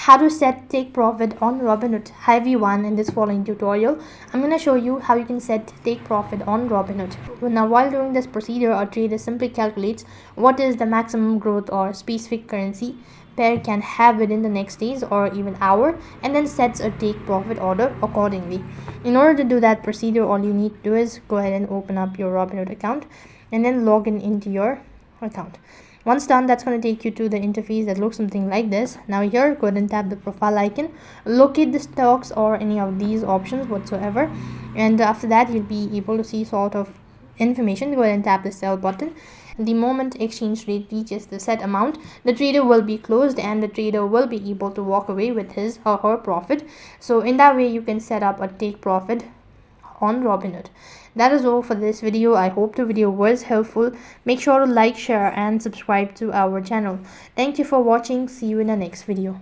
How to set take profit on Robinhood. Hi everyone, in this following tutorial I'm going to show you how you can set take profit on Robinhood. Now while doing this procedure, a trader simply calculates what is the maximum growth or specific currency pair can have within the next days or even hour, and then sets a take profit order accordingly. In order to do that procedure, all you need to do is go ahead and open up your Robinhood account and then log in into your account. Once done, that's going to take you to the interface that looks something like this. Now here, go ahead and tap the profile icon, locate the stocks or any of these options whatsoever, and after that you'll be able to see sort of information. Go ahead and tap the sell button. The moment exchange rate reaches the set amount, the trader will be closed and the trader will be able to walk away with his or her profit. So in that way you can set up a take profit on Robinhood. That is all for this video. I hope the video was helpful. Make sure to like, share and subscribe to our channel. Thank you for watching. See you in the next video.